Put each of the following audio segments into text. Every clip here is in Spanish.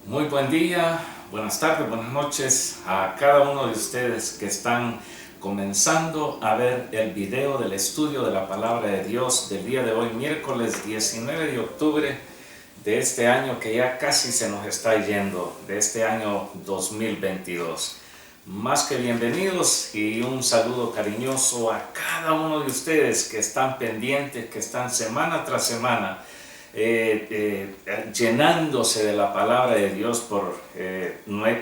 Muy buen día, buenas tardes, buenas noches a cada uno de ustedes que están comenzando a ver el video del estudio de la palabra de Dios del día de hoy, miércoles 19 de octubre de este año que ya casi se nos está yendo, de este año 2022. Más que bienvenidos y un saludo cariñoso a cada uno de ustedes que están pendientes, que están semana tras semana llenándose de la palabra de Dios por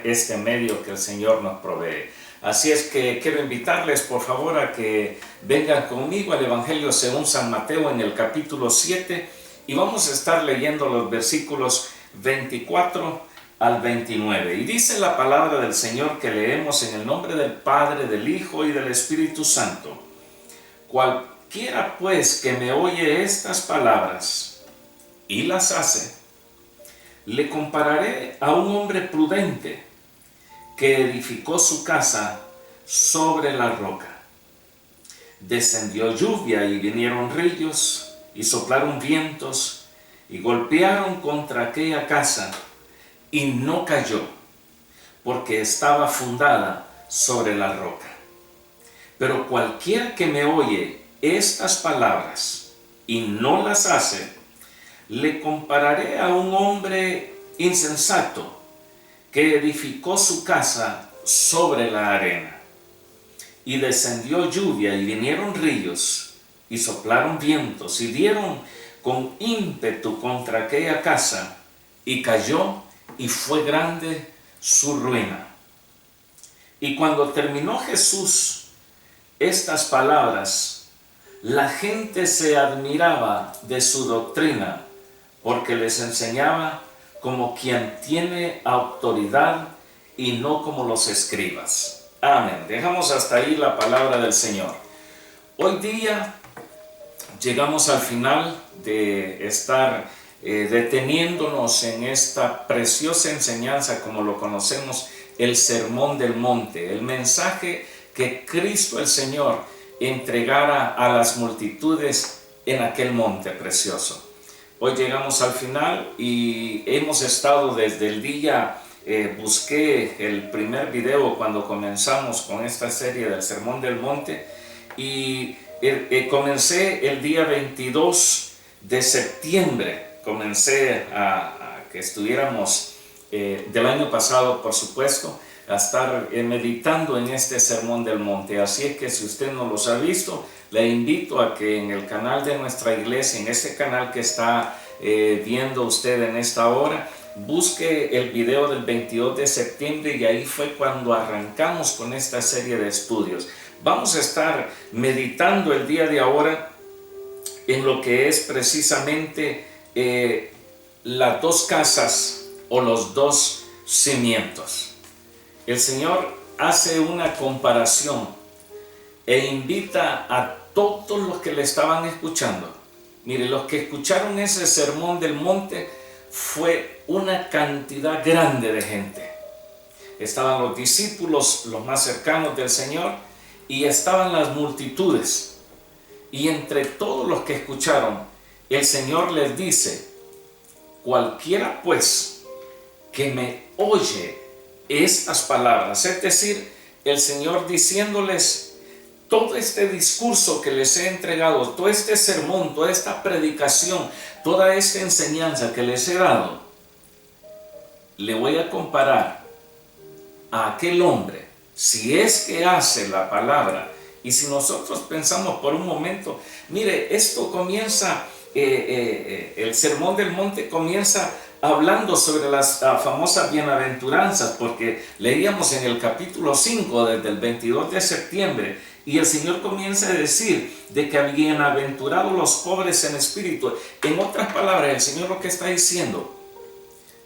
este medio que el Señor nos provee. Así es que quiero invitarles por favor a que vengan conmigo al Evangelio según San Mateo en el capítulo 7 y vamos a estar leyendo los versículos 24 al 29. Y dice la palabra del Señor que leemos en el nombre del Padre, del Hijo y del Espíritu Santo. Cualquiera pues que me oye estas palabras y las hace, le compararé a un hombre prudente que edificó su casa sobre la roca. Descendió lluvia y vinieron ríos y soplaron vientos y golpearon contra aquella casa y no cayó, porque estaba fundada sobre la roca. Pero cualquiera que me oye estas palabras y no las hace, le compararé a un hombre insensato que edificó su casa sobre la arena. Y descendió lluvia y vinieron ríos y soplaron vientos y dieron con ímpetu contra aquella casa y cayó y fue grande su ruina. Y cuando terminó Jesús estas palabras, la gente se admiraba de su doctrina, porque les enseñaba como quien tiene autoridad y no como los escribas. Amén. Dejamos hasta ahí la palabra del Señor. Hoy día llegamos al final de estar deteniéndonos en esta preciosa enseñanza, como lo conocemos, el Sermón del Monte, el mensaje que Cristo el Señor entregara a las multitudes en aquel monte precioso. Hoy llegamos al final y hemos estado desde el día, busqué el primer video cuando comenzamos con esta serie del Sermón del Monte y comencé el día 22 de septiembre, comencé a que estuviéramos del año pasado, por supuesto, a estar meditando en este Sermón del Monte. Así es que si usted no los ha visto, le invito a que en el canal de nuestra iglesia, en este canal que está viendo usted en esta hora, busque el video del 22 de septiembre y ahí fue cuando arrancamos con esta serie de estudios. Vamos a estar meditando el día de ahora en lo que es precisamente las dos casas o los dos cimientos. El Señor hace una comparación e invita a todos los que le estaban escuchando. Mire, los que escucharon ese Sermón del Monte fue una cantidad grande de gente. Estaban los discípulos, los más cercanos del Señor, y estaban las multitudes. Y entre todos los que escucharon, el Señor les dice: cualquiera pues que me oye estas palabras, es decir, el Señor diciéndoles: todo este discurso que les he entregado, todo este sermón, toda esta predicación, toda esta enseñanza que les he dado, le voy a comparar a aquel hombre, si es que hace la palabra. Y si nosotros pensamos por un momento, mire, esto comienza, el Sermón del Monte comienza hablando sobre las famosas bienaventuranzas, porque leíamos en el capítulo 5 desde el 22 de septiembre y el Señor comienza a decir de que bienaventurados los pobres en espíritu. En otras palabras, el Señor lo que está diciendo: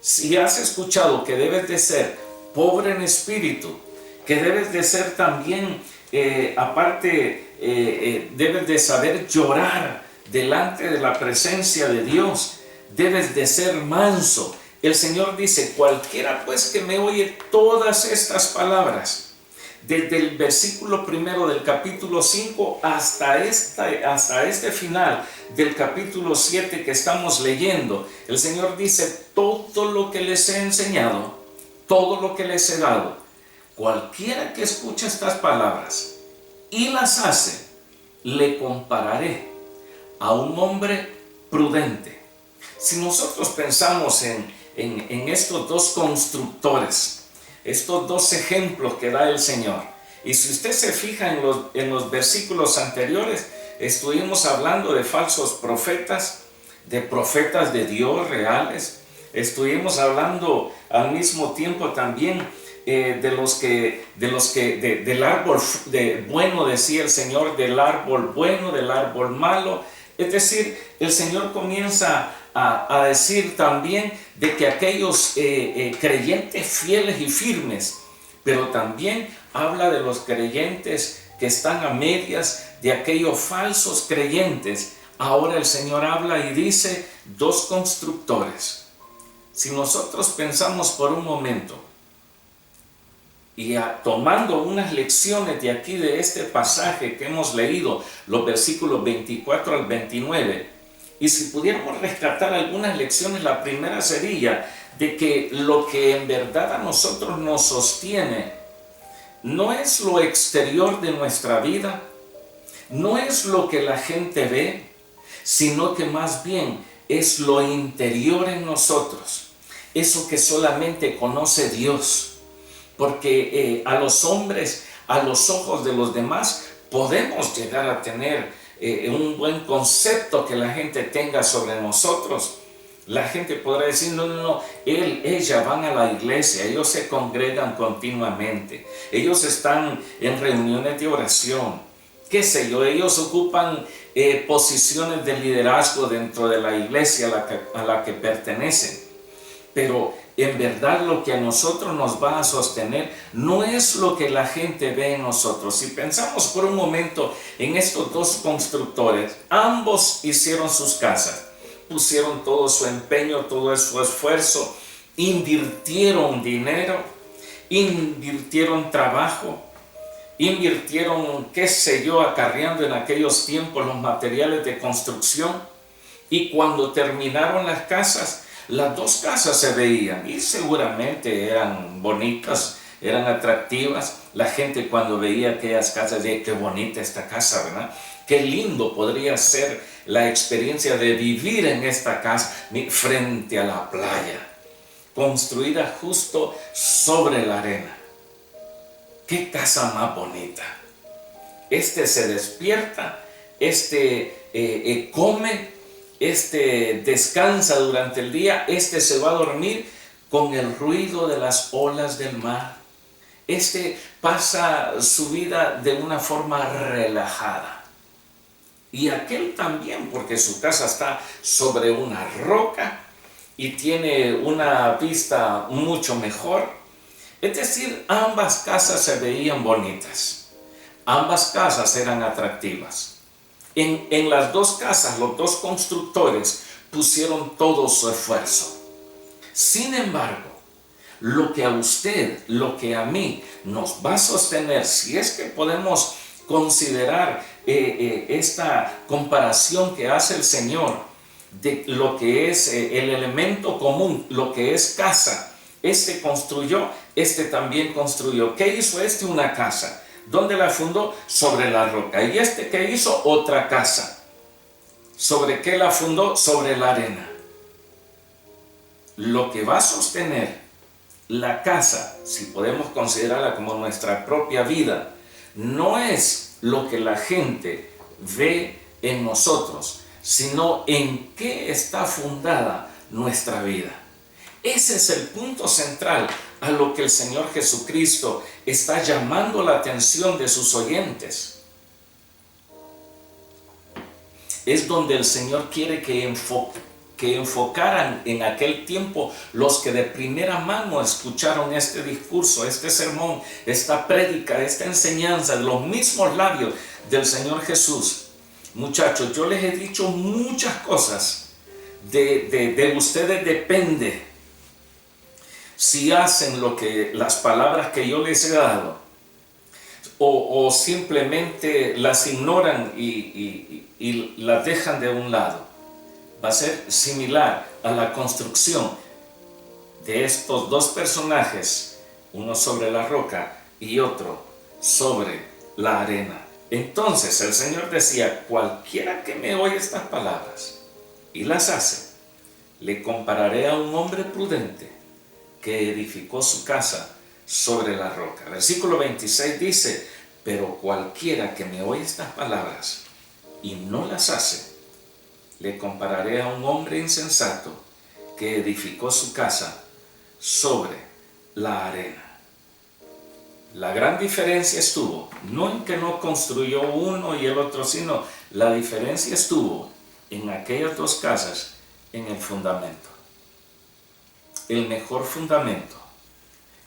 si has escuchado que debes de ser pobre en espíritu, que debes de ser también, debes de saber llorar delante de la presencia de Dios, debes de ser manso. El Señor dice: cualquiera pues que me oye todas estas palabras, desde el versículo primero del capítulo 5 hasta este final del capítulo 7 que estamos leyendo. El Señor dice: todo lo que les he enseñado, todo lo que les he dado, cualquiera que escuche estas palabras y las hace, le compararé a un hombre prudente. Si nosotros pensamos en estos dos constructores, estos dos ejemplos que da el Señor, y si usted se fija en los versículos anteriores, estuvimos hablando de falsos profetas, de profetas de Dios reales. Estuvimos hablando al mismo tiempo también del árbol bueno, decía el Señor, del árbol bueno, del árbol malo. Es decir, el Señor comienza a decir también de que aquellos creyentes fieles y firmes, pero también habla de los creyentes que están a medias, de aquellos falsos creyentes. Ahora el Señor habla y dice: dos constructores. Si nosotros pensamos por un momento y tomando unas lecciones de aquí, de este pasaje que hemos leído, los versículos 24 al 29, y si pudiéramos rescatar algunas lecciones, la primera sería de que lo que en verdad a nosotros nos sostiene no es lo exterior de nuestra vida, no es lo que la gente ve, sino que más bien es lo interior en nosotros, eso que solamente conoce Dios. Porque a los hombres, a los ojos de los demás, podemos llegar a tener un buen concepto que la gente tenga sobre nosotros. La gente podrá decir: no, ella van a la iglesia, ellos se congregan continuamente, ellos están en reuniones de oración, qué sé yo, ellos ocupan posiciones de liderazgo dentro de la iglesia a la que pertenecen. Pero en verdad lo que a nosotros nos va a sostener no es lo que la gente ve en nosotros. Si pensamos por un momento en estos dos constructores, ambos hicieron sus casas, pusieron todo su empeño, todo su esfuerzo, invirtieron dinero, invirtieron trabajo, invirtieron, qué sé yo, acarreando en aquellos tiempos los materiales de construcción, y cuando terminaron las casas, las dos casas se veían y seguramente eran bonitas, eran atractivas. La gente cuando veía aquellas casas decía: qué bonita esta casa, ¿verdad? Qué lindo podría ser la experiencia de vivir en esta casa frente a la playa, construida justo sobre la arena. Qué casa más bonita. Este se despierta, come, descansa durante el día, se va a dormir con el ruido de las olas del mar. Pasa su vida de una forma relajada. Y aquel también, porque su casa está sobre una roca y tiene una vista mucho mejor. Es decir, ambas casas se veían bonitas, ambas casas eran atractivas. En las dos casas, los dos constructores pusieron todo su esfuerzo. Sin embargo, lo que a usted, lo que a mí nos va a sostener, si es que podemos considerar esta comparación que hace el Señor de lo que es el elemento común, lo que es casa. Construyó, también construyó. ¿Qué hizo una casa? ¿Dónde la fundó? Sobre la roca. ¿Y qué hizo? Otra casa. ¿Sobre qué la fundó? Sobre la arena. Lo que va a sostener la casa, si podemos considerarla como nuestra propia vida, no es lo que la gente ve en nosotros, sino en qué está fundada nuestra vida. Ese es el punto central a lo que el Señor Jesucristo está llamando la atención de sus oyentes. Es donde el Señor quiere que enfocaran en aquel tiempo los que de primera mano escucharon este discurso, este sermón, esta prédica, esta enseñanza de los mismos labios del Señor Jesús. Muchachos, yo les he dicho muchas cosas. De ustedes depende si hacen las palabras que yo les he dado. o simplemente las ignoran y las dejan de un lado. Va a ser similar a la construcción de estos dos personajes, uno sobre la roca y otro sobre la arena. Entonces el Señor decía: cualquiera que me oye estas palabras y las hace, le compararé a un hombre prudente que edificó su casa sobre la roca. Versículo 26 dice: pero cualquiera que me oye estas palabras y no las hace, le compararé a un hombre insensato que edificó su casa sobre la arena. La gran diferencia estuvo, no en que no construyó uno y el otro, sino la diferencia estuvo en aquellas dos casas, en el fundamento. El mejor fundamento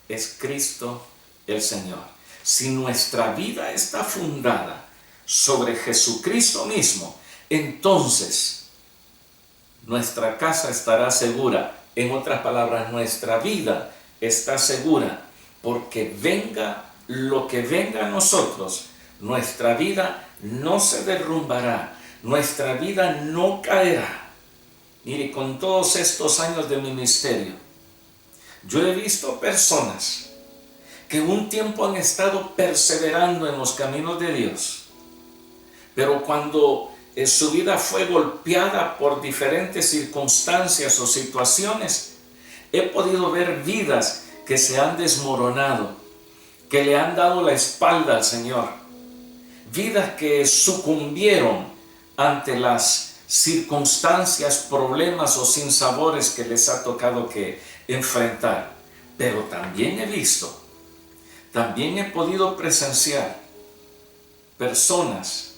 es Cristo el Señor. Si nuestra vida está fundada sobre Jesucristo mismo, entonces nuestra casa estará segura. En otras palabras, nuestra vida está segura, porque venga lo que venga a nosotros, nuestra vida no se derrumbará, nuestra vida no caerá. Mire, con todos estos años de ministerio, yo he visto personas que un tiempo han estado perseverando en los caminos de Dios, pero cuando su vida fue golpeada por diferentes circunstancias o situaciones, he podido ver vidas que se han desmoronado, que le han dado la espalda al Señor, vidas que sucumbieron ante las circunstancias, problemas o sinsabores que les ha tocado que enfrentar. Pero también he visto, también he podido presenciar personas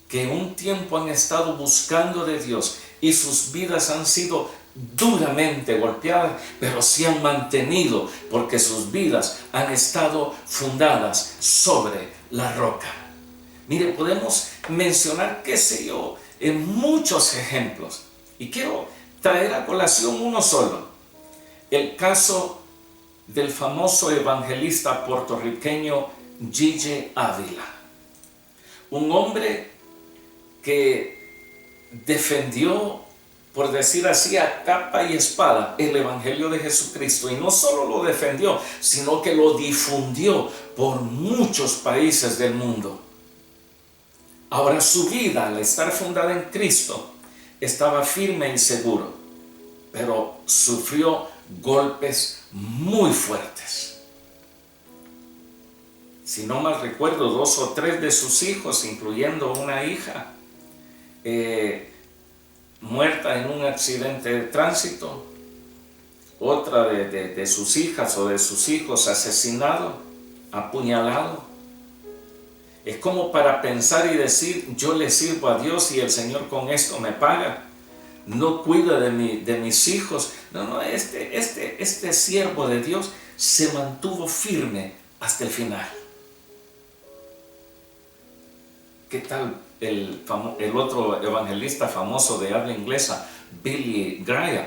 que un tiempo han estado buscando de Dios y sus vidas han sido duramente golpeadas, pero se han mantenido porque sus vidas han estado fundadas sobre la roca. Mire, podemos mencionar, qué sé yo, en muchos ejemplos, y quiero traer a colación uno solo: el caso del famoso evangelista puertorriqueño Gigi Ávila, un hombre que defendió, por decir así, a capa y espada el evangelio de Jesucristo, y no solo lo defendió, sino que lo difundió por muchos países del mundo. Ahora, su vida, al estar fundada en Cristo, estaba firme y seguro, pero sufrió golpes muy fuertes. Si no mal recuerdo, 2 o 3 de sus hijos, incluyendo una hija, muerta en un accidente de tránsito, otra de sus hijas o de sus hijos asesinado, apuñalado. Es como para pensar y decir: yo le sirvo a Dios y el Señor con esto me paga, no cuida de mis hijos. No, este siervo de Dios se mantuvo firme hasta el final. ¿Qué tal el otro evangelista famoso de habla inglesa, Billy Graham?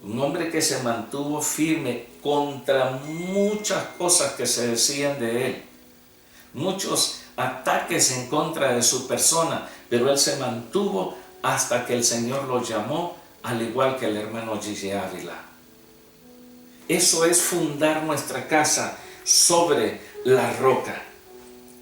Un hombre que se mantuvo firme contra muchas cosas que se decían de él, muchos ataques en contra de su persona, pero él se mantuvo hasta que el Señor lo llamó, al igual que el hermano Gigi Ávila. Eso es fundar nuestra casa sobre la roca.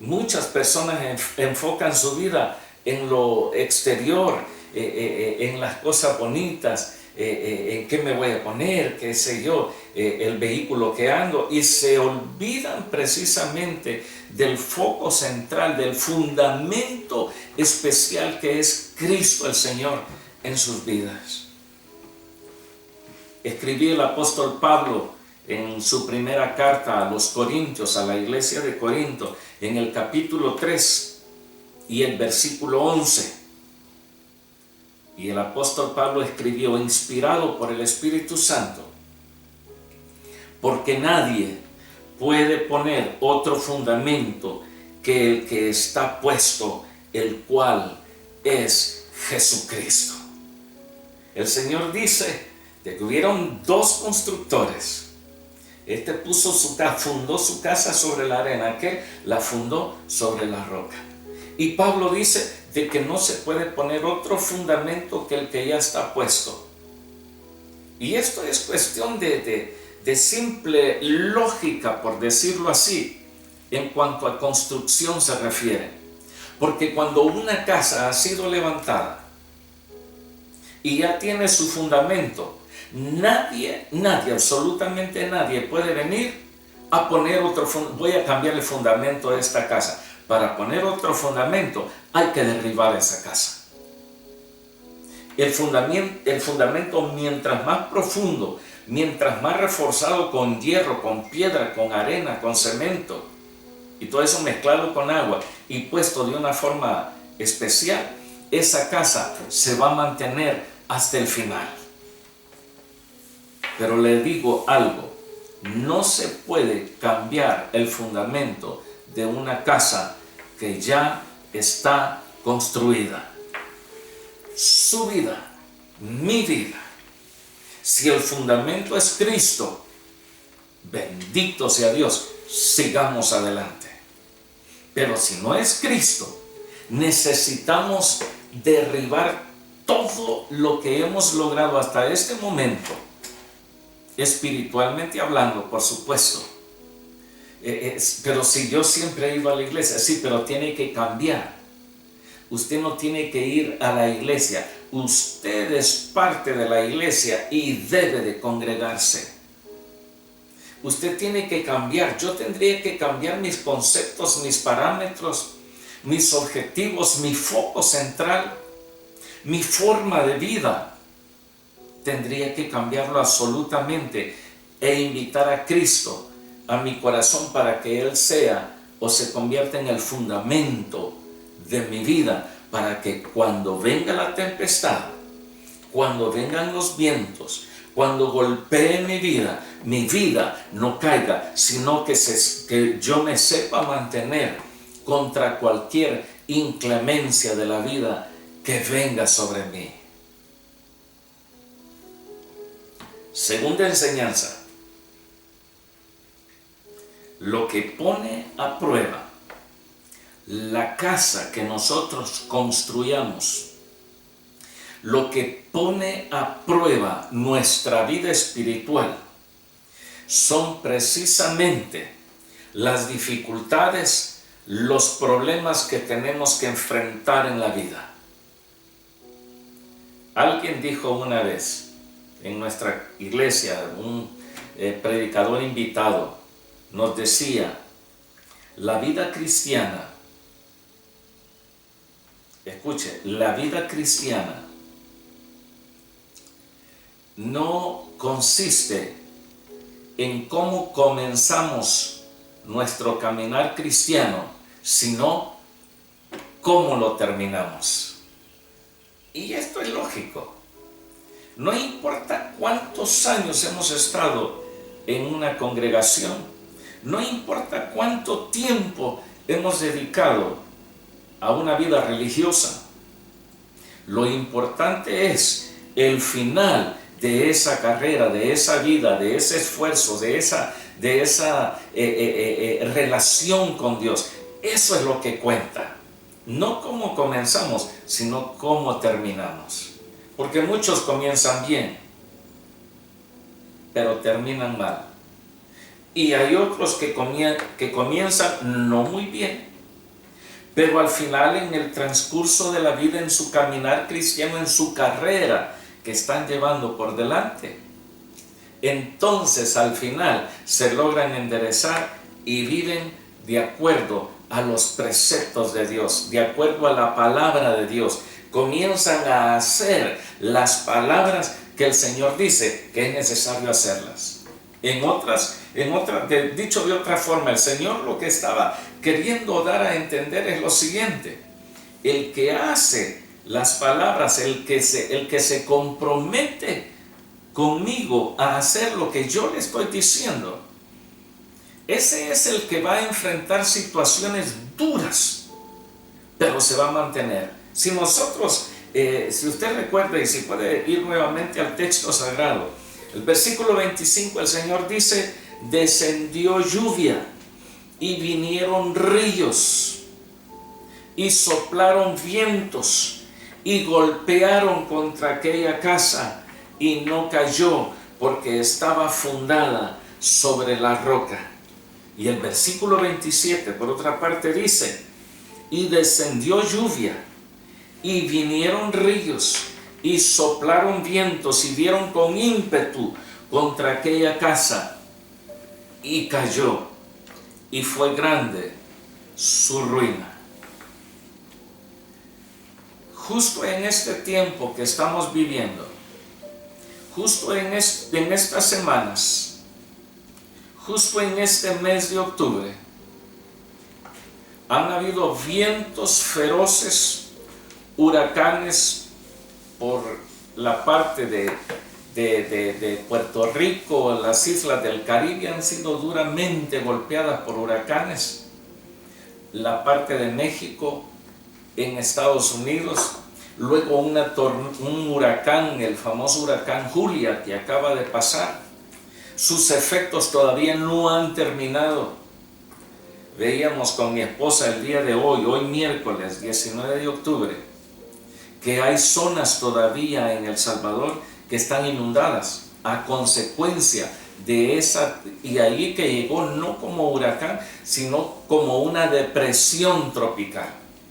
Muchas personas enfocan su vida en lo exterior, en las cosas bonitas, en qué me voy a poner, qué sé yo, el vehículo que ando, y se olvidan precisamente del foco central, del fundamento especial que es Cristo el Señor en sus vidas. Escribí el apóstol Pablo en su primera carta a los Corintios, a la iglesia de Corinto, en el capítulo 3 y el versículo 11. Y el apóstol Pablo escribió, inspirado por el Espíritu Santo: porque nadie puede poner otro fundamento que el que está puesto, el cual es Jesucristo. El Señor dice de que hubieron 2 constructores, Este fundó su casa sobre la arena, aquel la fundó sobre la roca. Y Pablo dice de que no se puede poner otro fundamento que el que ya está puesto. Y esto es cuestión de simple lógica, por decirlo así, en cuanto a construcción se refiere. Porque cuando una casa ha sido levantada y ya tiene su fundamento, nadie, absolutamente nadie puede venir a poner otro fundamento. Voy a cambiar el fundamento de esta casa. Para poner otro fundamento hay que derribar esa casa. El fundamento mientras más profundo, mientras más reforzado con hierro, con piedra, con arena, con cemento, y todo eso mezclado con agua y puesto de una forma especial, esa casa se va a mantener hasta el final. Pero le digo algo, no se puede cambiar el fundamento de una casa que ya está construida. Su vida, mi vida. Si el fundamento es Cristo, bendito sea Dios, sigamos adelante. Pero si no es Cristo, necesitamos derribar todo lo que hemos logrado hasta este momento, espiritualmente hablando, por supuesto. Pero si yo siempre he ido a la iglesia, sí, pero tiene que cambiar. Usted no tiene que ir a la iglesia. Usted es parte de la iglesia y debe de congregarse. Usted tiene que cambiar. Yo tendría que cambiar mis conceptos, mis parámetros, mis objetivos, mi foco central, mi forma de vida. Tendría que cambiarlo absolutamente e invitar a Cristo a mi corazón para que Él sea o se convierta en el fundamento de mi vida, para que cuando venga la tempestad, cuando vengan los vientos, cuando golpee mi vida no caiga, sino que yo me sepa mantener contra cualquier inclemencia de la vida que venga sobre mí. Segunda enseñanza: lo que pone a prueba la casa que nosotros construyamos, lo que pone a prueba nuestra vida espiritual, son precisamente las dificultades, los problemas que tenemos que enfrentar en la vida. Alguien dijo una vez en nuestra iglesia, un predicador invitado, nos decía: la vida cristiana, escuche, la vida cristiana no consiste en cómo comenzamos nuestro caminar cristiano, sino cómo lo terminamos. Y esto es lógico. No importa cuántos años hemos estado en una congregación, no importa cuánto tiempo hemos dedicado a una vida religiosa, lo importante es el final de esa carrera, de esa vida, de ese esfuerzo, de esa relación con Dios. Eso es lo que cuenta. No cómo comenzamos, sino cómo terminamos. Porque muchos comienzan bien, pero terminan mal. Y hay otros que comienzan no muy bien, pero al final, en el transcurso de la vida, en su caminar cristiano, en su carrera que están llevando por delante, entonces al final se logran enderezar y viven de acuerdo a los preceptos de Dios, de acuerdo a la palabra de Dios. Comienzan a hacer las palabras que el Señor dice que es necesario hacerlas. Dicho de otra forma, el Señor lo que estaba queriendo dar a entender es lo siguiente: el que hace las palabras, el que se compromete conmigo a hacer lo que yo le estoy diciendo, ese es el que va a enfrentar situaciones duras, pero se va a mantener. Si nosotros, si usted recuerda y si puede ir nuevamente al texto sagrado, el versículo 25, el Señor dice descendió lluvia y vinieron ríos y soplaron vientos y golpearon contra aquella casa y no cayó porque estaba fundada sobre la roca. Y el versículo 27 por otra parte dice: y descendió lluvia y vinieron ríos y soplaron vientos y dieron con ímpetu contra aquella casa y cayó, y fue grande su ruina. Justo en este tiempo que estamos viviendo, justo en estas semanas, justo en este mes de octubre, han habido vientos feroces, huracanes por la parte de Puerto Rico. Las islas del Caribe han sido duramente golpeadas por huracanes. La parte de México, en Estados Unidos, luego un huracán, el famoso huracán Julia, que acaba de pasar. Sus efectos todavía no han terminado. Veíamos con mi esposa el día de hoy miércoles 19 de octubre, que hay zonas todavía en El Salvador que están inundadas a consecuencia de esa, y ahí que llegó no como huracán, sino como una depresión tropical.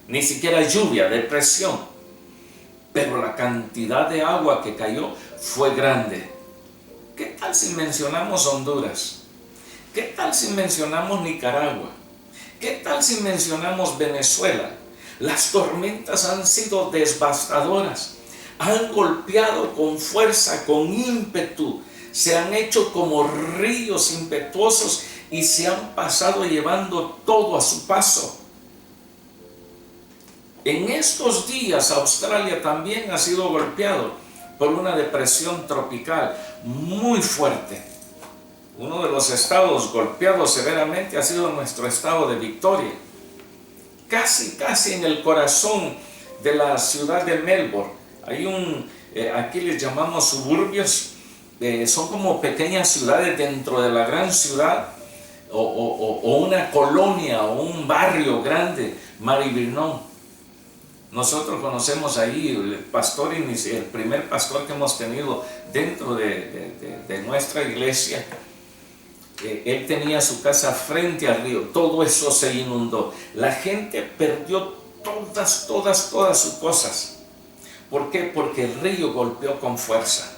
Ni siquiera lluvia, depresión. Pero la cantidad de agua que cayó fue grande. ¿Qué tal si mencionamos Honduras? ¿Qué tal si mencionamos Nicaragua? ¿Qué tal si mencionamos Venezuela? Las tormentas han sido devastadoras, han golpeado con fuerza, con ímpetu, se han hecho como ríos impetuosos y se han pasado llevando todo a su paso. En estos días Australia también ha sido golpeado por una depresión tropical muy fuerte. Uno de los estados golpeados severamente ha sido nuestro estado de Victoria. Casi en el corazón de la ciudad de Melbourne. Hay aquí les llamamos suburbios, son como pequeñas ciudades dentro de la gran ciudad, o una colonia o un barrio grande, Maribyrnong. Nosotros conocemos ahí el pastor, el primer pastor que hemos tenido dentro de nuestra iglesia. Él tenía su casa frente al río, todo eso se inundó. La gente perdió todas sus cosas. ¿Por qué? Porque el río golpeó con fuerza.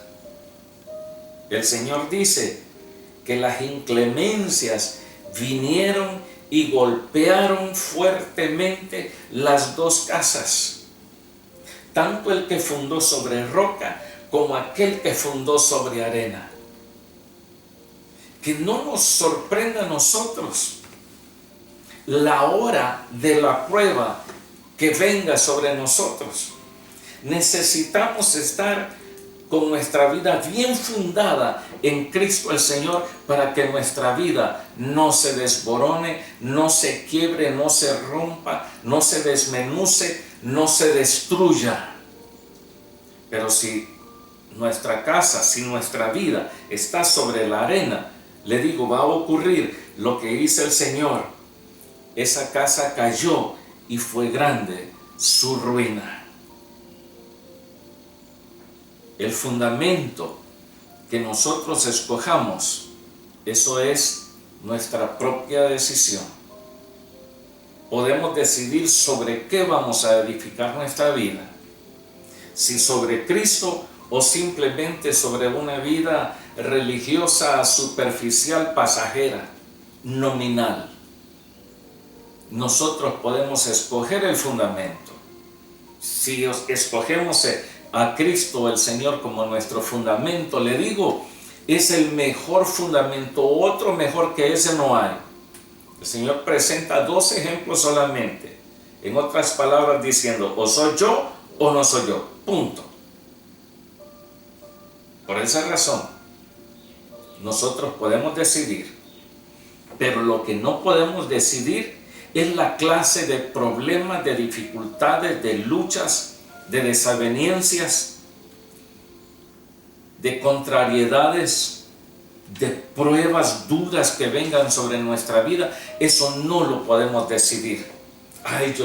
El Señor dice que las inclemencias vinieron y golpearon fuertemente las dos casas, tanto el que fundó sobre roca como aquel que fundó sobre arena. Que no nos sorprenda a nosotros la hora de la prueba que venga sobre nosotros. Necesitamos estar con nuestra vida bien fundada en Cristo el Señor, para que nuestra vida no se desborone, no se quiebre, no se rompa, no se desmenuce, no se destruya. Pero si nuestra casa, si nuestra vida está sobre la arena, le digo, va a ocurrir lo que dice el Señor. Esa casa cayó y fue grande su ruina. El fundamento que nosotros escojamos, eso es nuestra propia decisión. Podemos decidir sobre qué vamos a edificar nuestra vida. Si sobre Cristo o simplemente sobre una vida religiosa, superficial, pasajera, nominal. Nosotros podemos escoger el fundamento. Si escogemos a Cristo el Señor como nuestro fundamento, le digo, es el mejor fundamento, otro mejor que ese no hay. El Señor presenta dos ejemplos solamente, en otras palabras diciendo, o soy yo o no soy yo, punto. Por esa razón, nosotros podemos decidir, pero lo que no podemos decidir es la clase de problemas, de dificultades, de luchas, de desavenencias, de contrariedades de pruebas duras que vengan sobre nuestra vida, eso no lo podemos decidir. Ay,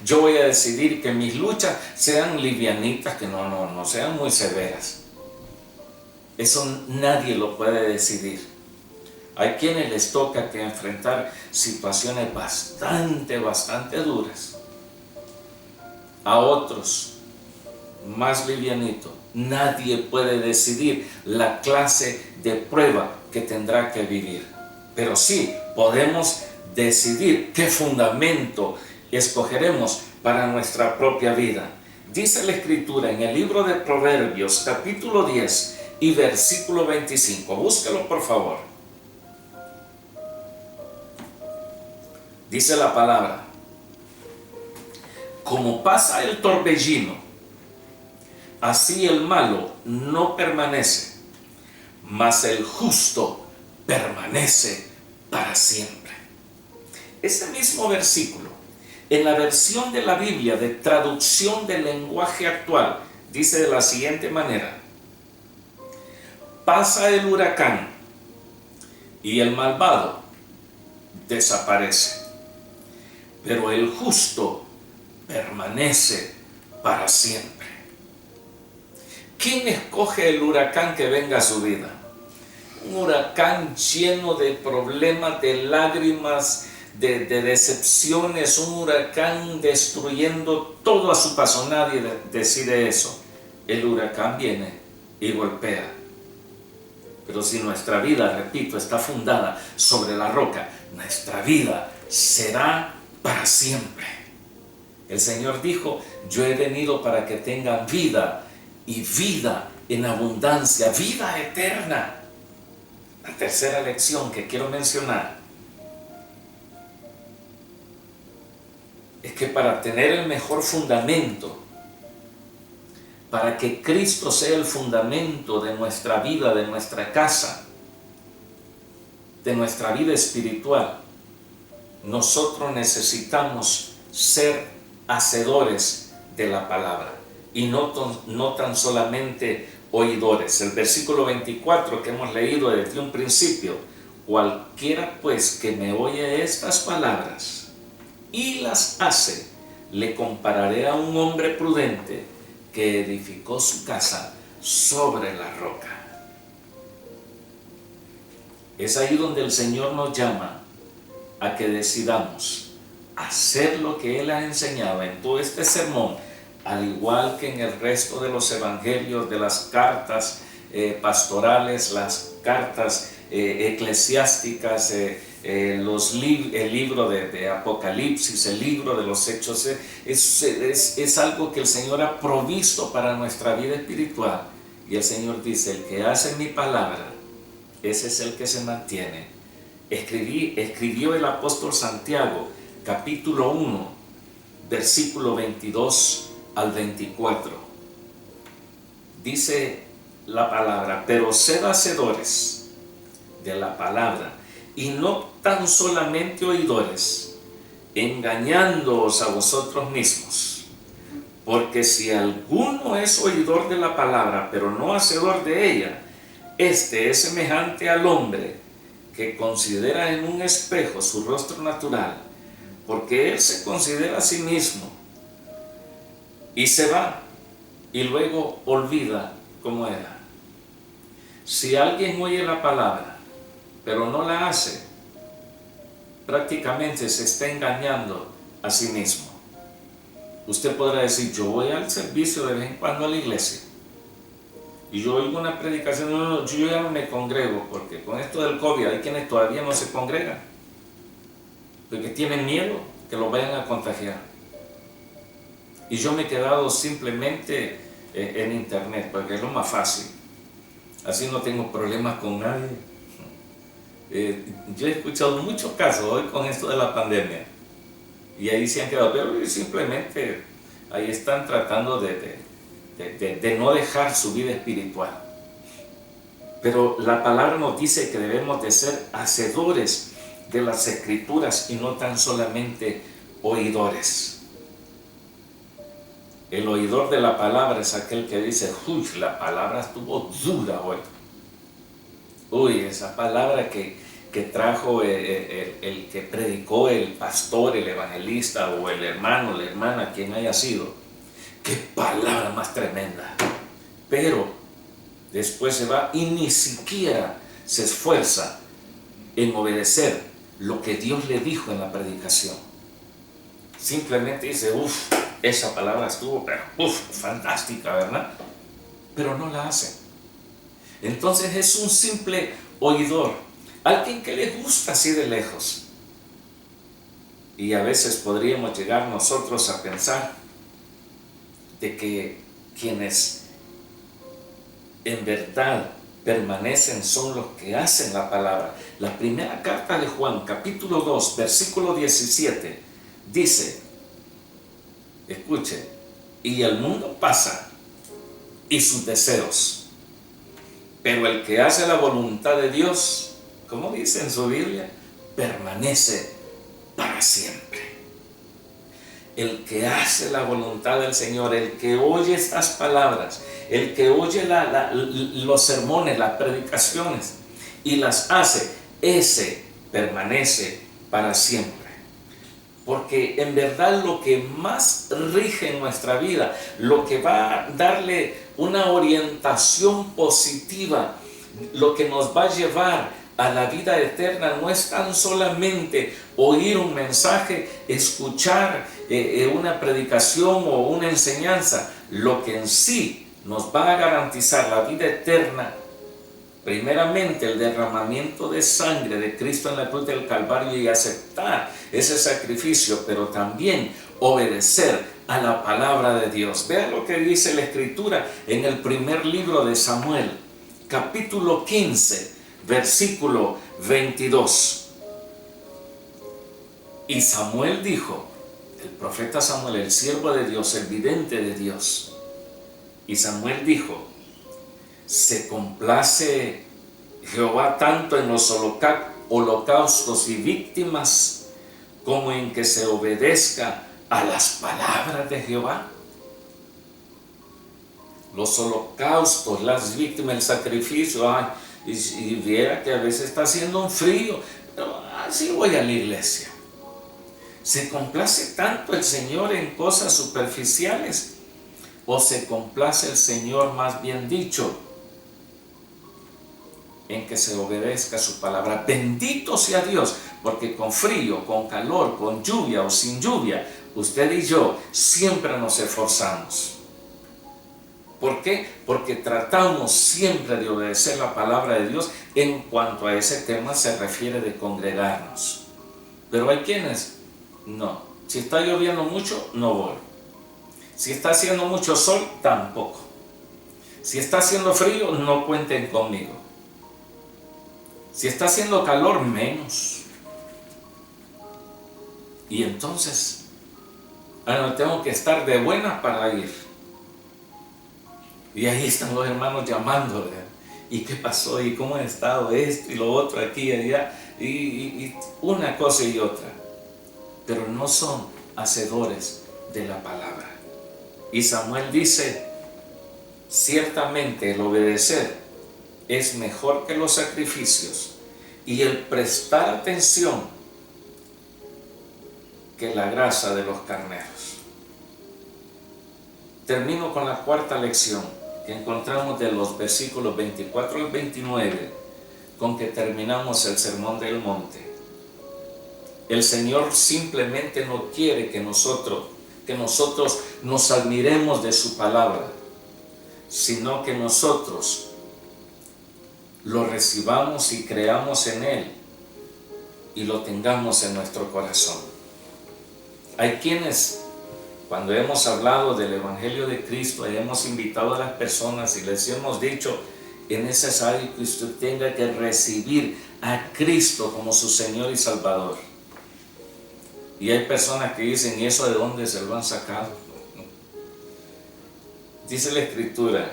yo voy a decidir que mis luchas sean livianitas, que no sean muy severas. Eso nadie lo puede decidir. Hay quienes les toca que enfrentar situaciones bastante duras. A otros, más livianito. Nadie puede decidir la clase de prueba que tendrá que vivir. Pero sí podemos decidir qué fundamento escogeremos para nuestra propia vida. Dice la Escritura en el libro de Proverbios, capítulo 10 y versículo 25. Búscalo, por favor. Dice la palabra: como pasa el torbellino, así el malo no permanece, mas el justo permanece para siempre. Ese mismo versículo, en la versión de la Biblia de traducción del lenguaje actual, dice de la siguiente manera: pasa el huracán y el malvado desaparece, pero el justo permanece para siempre. ¿Quién escoge el huracán que venga a su vida? Un huracán lleno de problemas, de lágrimas, de decepciones, un huracán destruyendo todo a su paso. Nadie decide eso. El huracán viene y golpea. Pero si nuestra vida, repito, está fundada sobre la roca, nuestra vida será para siempre. El Señor dijo: yo he venido para que tengan vida, y vida en abundancia, vida eterna. La tercera lección que quiero mencionar es que para tener el mejor fundamento, para que Cristo sea el fundamento de nuestra vida, de nuestra casa, de nuestra vida espiritual, nosotros necesitamos ser hacedores de la palabra y no tan solamente oidores. El versículo 24 que hemos leído desde un principio: cualquiera pues que me oye estas palabras y las hace, le compararé a un hombre prudente que edificó su casa sobre la roca. Es ahí donde el Señor nos llama a que decidamos hacer lo que Él ha enseñado en todo este sermón, al igual que en el resto de los evangelios, de las cartas pastorales, las cartas eclesiásticas, el libro de Apocalipsis, el libro de los Hechos. Es algo que el Señor ha provisto para nuestra vida espiritual. Y el Señor dice: el que hace mi palabra, ese es el que se mantiene. Escribió el apóstol Santiago, capítulo 1, versículo 22 al 24. Dice la palabra: pero sed hacedores de la palabra, y no tan solamente oidores, engañándoos a vosotros mismos. Porque si alguno es oidor de la palabra, pero no hacedor de ella, este es semejante al hombre que considera en un espejo su rostro natural, porque él se considera a sí mismo y se va y luego olvida cómo era. Si alguien oye la palabra pero no la hace, prácticamente se está engañando a sí mismo. Usted podrá decir: yo voy al servicio de vez en cuando a la iglesia y yo oigo una predicación, yo ya no me congrego, porque con esto del COVID hay quienes todavía no se congregan porque tienen miedo que los vayan a contagiar. Y yo me he quedado simplemente en internet, porque es lo más fácil. Así no tengo problemas con nadie. Yo he escuchado muchos casos hoy con esto de la pandemia, y ahí se han quedado, pero simplemente ahí están tratando de no dejar su vida espiritual. Pero la palabra nos dice que debemos de ser hacedores de las Escrituras y no tan solamente oidores. El oidor de la palabra es aquel que dice: uy, la palabra estuvo dura hoy. Uy, esa palabra que trajo el que predicó el pastor, el evangelista o el hermano, la hermana, quien haya sido. Qué palabra más tremenda. Pero después se va y ni siquiera se esfuerza en obedecer lo que Dios le dijo en la predicación. Simplemente dice, uff, esa palabra estuvo, pero uff, fantástica, ¿verdad? Pero no la hace. Entonces es un simple oidor, alguien que le gusta así de lejos. Y a veces podríamos llegar nosotros a pensar de que quienes en verdad permanecen son los que hacen la palabra. La primera carta de Juan, capítulo 2, versículo 17, dice, escuche, y el mundo pasa y sus deseos, pero el que hace la voluntad de Dios, como dice en su Biblia, permanece para siempre. El que hace la voluntad del Señor, el que oye estas palabras, el que oye los sermones, las predicaciones y las hace, ese permanece para siempre. Porque en verdad lo que más rige en nuestra vida, lo que va a darle una orientación positiva, lo que nos va a llevar a la vida eterna, no es tan solamente oír un mensaje, escuchar una predicación o una enseñanza. Lo que en sí nos va a garantizar la vida eterna, primeramente el derramamiento de sangre de Cristo en la cruz del Calvario y aceptar ese sacrificio, pero también obedecer a la palabra de Dios. Vean lo que dice la Escritura en el primer libro de Samuel, capítulo 15, versículo 22. Y Samuel dijo, el profeta Samuel, el siervo de Dios, el vidente de Dios, y Samuel dijo, se complace Jehová tanto en los holocaustos y víctimas como en que se obedezca a las palabras de Jehová. Los holocaustos, las víctimas, el sacrificio, y viera que a veces está haciendo un frío, pero así voy a la iglesia. ¿Se complace tanto el Señor en cosas superficiales? ¿O se complace el Señor, más bien dicho, en que se obedezca su palabra? Bendito sea Dios, porque con frío, con calor, con lluvia o sin lluvia, usted y yo siempre nos esforzamos. ¿Por qué? Porque tratamos siempre de obedecer la palabra de Dios en cuanto a ese tema se refiere de congregarnos. Pero hay quienes no. Si está lloviendo mucho, no voy. Si está haciendo mucho sol, tampoco. Si está haciendo frío, no cuenten conmigo. Si está haciendo calor, menos. Y entonces, tengo que estar de buena para ir. Y ahí están los hermanos llamándole. ¿Y qué pasó? ¿Y cómo ha estado esto y lo otro aquí y allá? Y una cosa y otra. Pero no son hacedores de la palabra. Y Samuel dice, ciertamente el obedecer es mejor que los sacrificios y el prestar atención que la grasa de los carneros. Termino con la cuarta lección que encontramos de los versículos 24 al 29, con que terminamos el Sermón del Monte. El Señor simplemente no quiere que nosotros nos admiremos de su palabra, sino que nosotros lo recibamos y creamos en Él y lo tengamos en nuestro corazón. Hay quienes, cuando hemos hablado del Evangelio de Cristo, hemos invitado a las personas y les hemos dicho, es necesario que usted tenga que recibir a Cristo como su Señor y Salvador. Y hay personas que dicen, ¿y eso de dónde se lo han sacado? Dice la Escritura,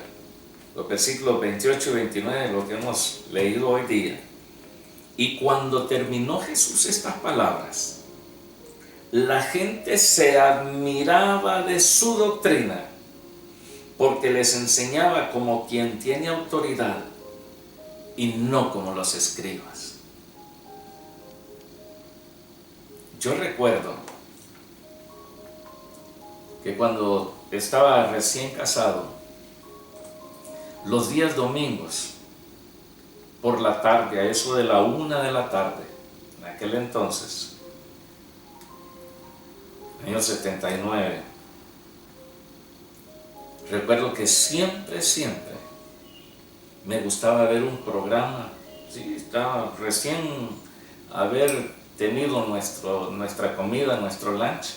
los versículos 28 y 29, lo que hemos leído hoy día. Y cuando terminó Jesús estas palabras, la gente se admiraba de su doctrina, porque les enseñaba como quien tiene autoridad y no como los escribas. Yo recuerdo que cuando estaba recién casado, los días domingos, por la tarde, a eso de la 1 de la tarde, en aquel entonces, año 79, recuerdo que siempre me gustaba ver un programa. Sí, estaba recién haber tenido nuestra comida, nuestro lunch.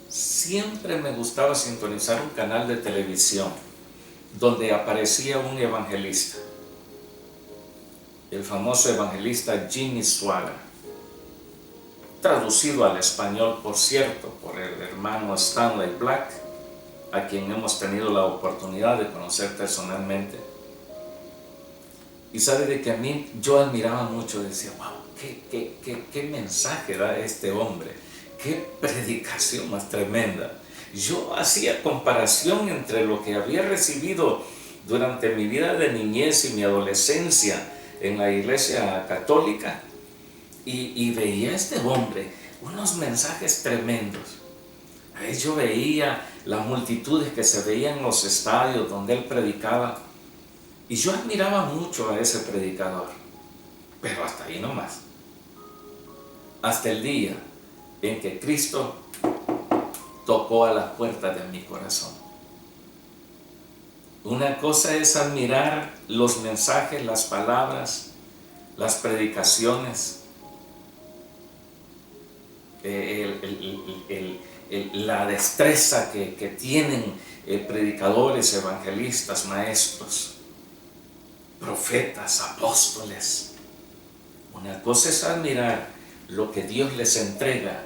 Siempre me gustaba sintonizar un canal de televisión donde aparecía un evangelista, el famoso evangelista Jimmy Swaggart, traducido al español, por cierto, por el hermano Stanley Black, a quien hemos tenido la oportunidad de conocer personalmente. Y sabe de que a mí yo admiraba mucho, decía, wow, qué mensaje da este hombre, qué predicación más tremenda. Yo hacía comparación entre lo que había recibido durante mi vida de niñez y mi adolescencia en la iglesia católica y veía a este hombre unos mensajes tremendos. Ahí yo veía las multitudes que se veían en los estadios donde él predicaba y yo admiraba mucho a ese predicador, pero hasta ahí nomás. Hasta el día en que Cristo tocó a las puertas de mi corazón. Una cosa es admirar los mensajes, las palabras, las predicaciones, la destreza que tienen predicadores, evangelistas, maestros, profetas, apóstoles. Una cosa es admirar lo que Dios les entrega,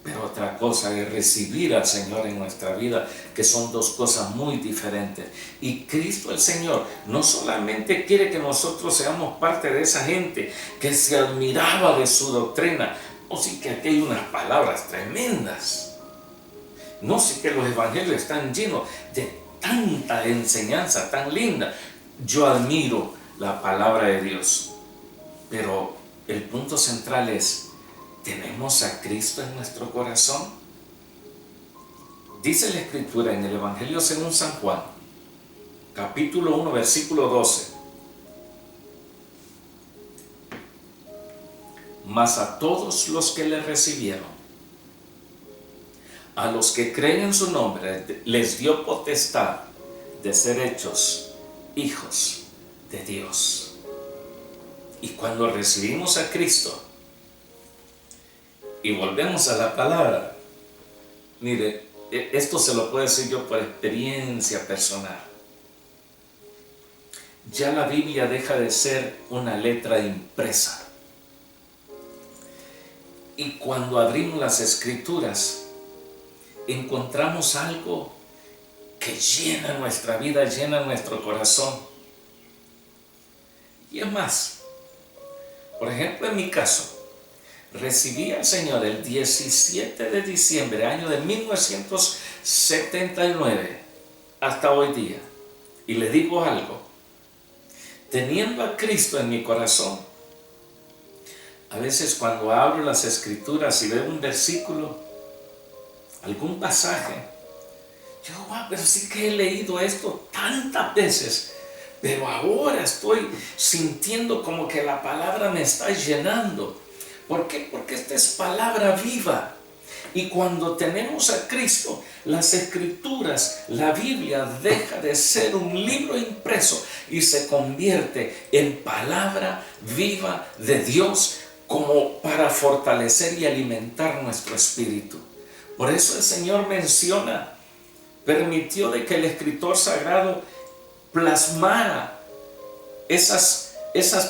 pero otra cosa es recibir al Señor en nuestra vida, que son dos cosas muy diferentes. Y Cristo el Señor no solamente quiere que nosotros seamos parte de esa gente que se admiraba de su doctrina. No, sí que aquí hay unas palabras tremendas. No, sí que los evangelios están llenos de tanta enseñanza tan linda. Yo admiro la palabra de Dios, pero el punto central es: ¿tenemos a Cristo en nuestro corazón? Dice la Escritura en el Evangelio según San Juan, capítulo 1, versículo 12. Mas a todos los que le recibieron, a los que creen en su nombre, les dio potestad de ser hechos hijos de Dios. Y cuando recibimos a Cristo, y volvemos a la palabra, mire, esto se lo puedo decir yo por experiencia personal. Ya la Biblia deja de ser una letra impresa. Y cuando abrimos las Escrituras, encontramos algo que llena nuestra vida, llena nuestro corazón. Y es más, por ejemplo, en mi caso, recibí al Señor el 17 de diciembre, año de 1979, hasta hoy día. Y le digo algo, teniendo a Cristo en mi corazón, a veces cuando abro las Escrituras y veo un versículo, algún pasaje, yo, wow, pero sí que he leído esto tantas veces, pero ahora estoy sintiendo como que la palabra me está llenando. ¿Por qué? Porque esta es palabra viva. Y cuando tenemos a Cristo, las Escrituras, la Biblia deja de ser un libro impreso y se convierte en palabra viva de Dios, como para fortalecer y alimentar nuestro espíritu. Por eso el Señor menciona, permitió de que el escritor sagrado plasmara esas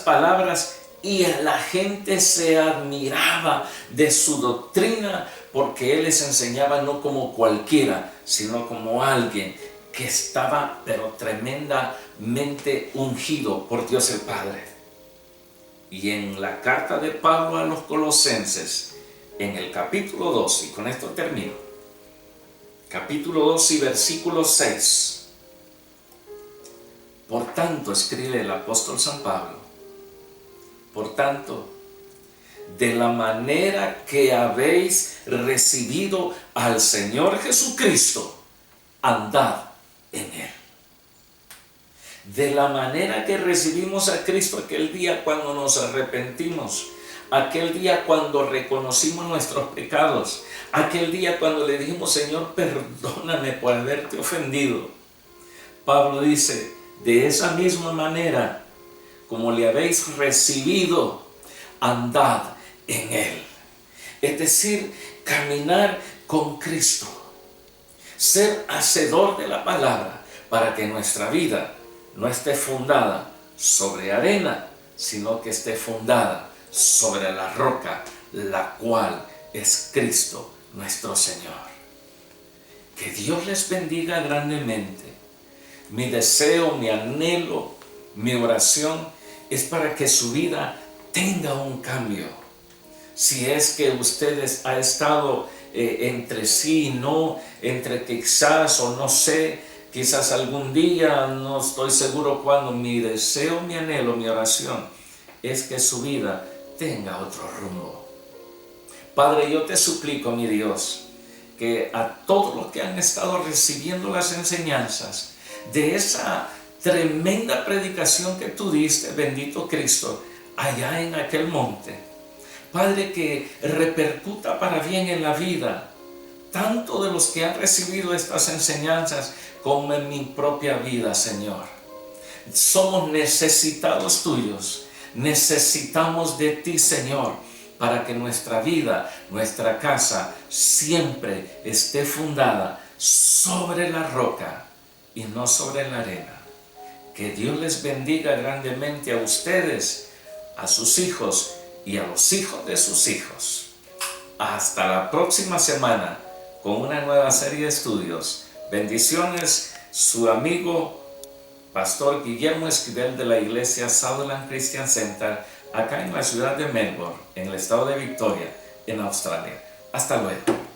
palabras, y la gente se admiraba de su doctrina, porque Él les enseñaba no como cualquiera, sino como alguien que estaba pero tremendamente ungido por Dios el Padre. Y en la carta de Pablo a los Colosenses, en el capítulo 2, y con esto termino, capítulo 2 y versículo 6, Por tanto, escribe el apóstol San Pablo, por tanto, de la manera que habéis recibido al Señor Jesucristo, andad en Él. De la manera que recibimos a Cristo aquel día cuando nos arrepentimos, aquel día cuando reconocimos nuestros pecados, aquel día cuando le dijimos, Señor, perdóname por haberte ofendido. Pablo dice, de esa misma manera, como le habéis recibido, andad en Él. Es decir, caminar con Cristo, ser hacedor de la palabra, para que nuestra vida no esté fundada sobre arena, sino que esté fundada sobre la roca, la cual es Cristo nuestro Señor. Que Dios les bendiga grandemente. Mi deseo, mi anhelo, mi oración es para que su vida tenga un cambio. Si es que ustedes ha estado entre sí y no, entre quizás o no sé, quizás algún día, no estoy seguro cuándo, mi deseo, mi anhelo, mi oración es que su vida tenga otro rumbo. Padre, yo te suplico, mi Dios, que a todos los que han estado recibiendo las enseñanzas de esa tremenda predicación que tú diste, bendito Cristo, allá en aquel monte, Padre, que repercuta para bien en la vida, tanto de los que han recibido estas enseñanzas como en mi propia vida, Señor. Somos necesitados tuyos, necesitamos de ti, Señor, para que nuestra vida, nuestra casa, siempre esté fundada sobre la roca y no sobre la arena. Que Dios les bendiga grandemente a ustedes, a sus hijos y a los hijos de sus hijos. Hasta la próxima semana con una nueva serie de estudios. Bendiciones, su amigo Pastor Guillermo Esquivel de la iglesia Sutherland Christian Center, acá en la ciudad de Melbourne, en el estado de Victoria, en Australia. Hasta luego.